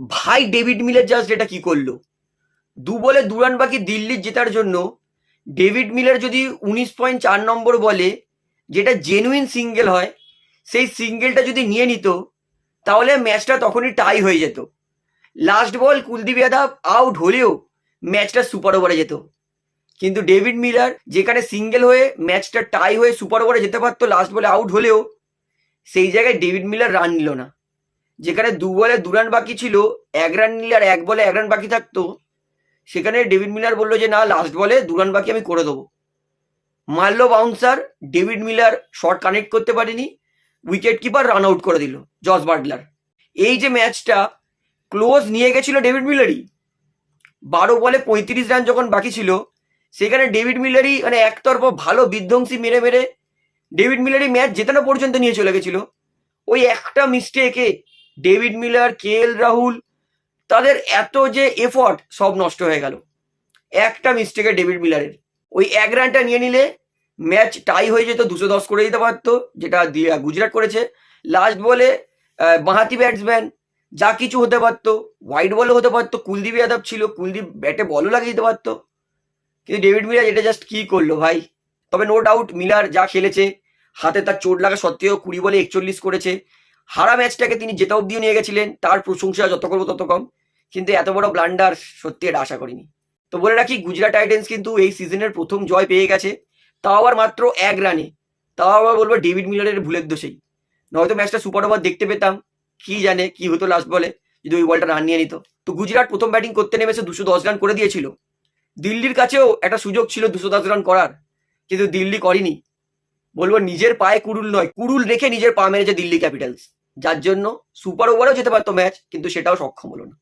ভাই David Miller just এটা কি করলো, 2 বলে 2 রান বাকি দিল্লির জেতার জন্য ডেভিড মিলার যদি 19.4 নম্বর বলে যেটা জেনুইন সিঙ্গেল হয়, সেই সিঙ্গেলটা যদি নিয়ে নিত তাহলে ম্যাচটা তখনই টাই হয়ে যেত। লাস্ট বল কুলদীপ যাদব আউট হলেও ম্যাচটা সুপার ওভারে যেত, কিন্তু ডেভিড মিলার যেখানে সিঙ্গেল হয়ে ম্যাচটা টাই হয়ে সুপার ওভারে যেতে পারতো লাস্ট বলে আউট হলেও, সেই জায়গায় ডেভিড মিলার রান নিল না। যেখানে 2 বলে 2 রান বাকি ছিল, 1 রান নিলে আর 1 বলে 1 রান বাকি থাকতো, সেখানে ডেভিড মিলার বললো যে না, লাস্ট বলে 2 রান বাকি আমি করে দেবো। মারলো bouncer, David Miller shot connect করতে পারেনি, উইকেট কিপার রান আউট করে দিল জস বাটলার। এই যে ম্যাচটা ক্লোজ নিয়ে গেছিল ডেভিড মিলারই, 12 বলে 35 রান যখন বাকি ছিল, সেখানে ডেভিড মিলারই মানে একতরফা ভালো বিধ্বংসী মেরে মেরে ডেভিড মিলারই ম্যাচ জেতানো পর্যন্ত নিয়ে চলে গেছিল। ওই একটা মিস্টেকে ডেভিড মিলার, কে এল রাহুল, তাদের এত যে এফর্ট সব নষ্ট হয়ে গেল একটা মিস্টেকে ডেভিড মিলারের। ওই 1 রানটা নিয়ে নিলে ম্যাচ টাই হয়ে যেত, 210 করে দিতে পারতো, যেটা গুজরাট করেছে। লাস্ট বলে বাঁহাতি ব্যাটসম্যান, যা কিছু হতে পারতো, হোয়াইট বলও হতে পারতো, কুলদীপ যাদব ছিল, কুলদীপ ব্যাটে বলও লাগিয়ে দিতে পারতো, কিন্তু ডেভিড মিলার এটা জাস্ট কি করলো ভাই। তবে নো ডাউট মিলার যা খেলেছে, হাতে তার চোট লাগা সত্ত্বেও 20 বলে 41 করেছে, হারা ম্যাচটাকে তিনি জেতা অব্দিও নিয়ে গেছিলেন, তার প্রশংসা যত করবো তত কম, কিন্তু এত বড় ব্লান্ডার সত্যি এটা আশা করিনি। তো বলে রাখি, গুজরাট টাইটেন্স কিন্তু এই সিজনের প্রথম জয় পেয়ে গেছে, তাও আবার মাত্র 1 রানে, তাও আবার বলবো ডেভিড মিলারের ভুলের দোষেই। নয়তো ম্যাচটা সুপার ওভার দেখতে পেতাম, কি জানে কি হতো লাস্ট বলে যদি ওই বলটা রান নিয়ে নিত। তো গুজরাট প্রথম ব্যাটিং করতে নেমেছে 210 রান করে দিয়েছিল, দিল্লির কাছেও একটা সুযোগ ছিল 210 রান করার, কিন্তু দিল্লি করেনি। বলবো নিজের পায়ে কুড়ুল নয়, কুড়ুল রেখে নিজের পা মেরেছে দিল্লি ক্যাপিটালস, যার জন্য সুপার ওভারেও যেতে পারতো ম্যাচ, কিন্তু সেটাও সক্ষম হলো না।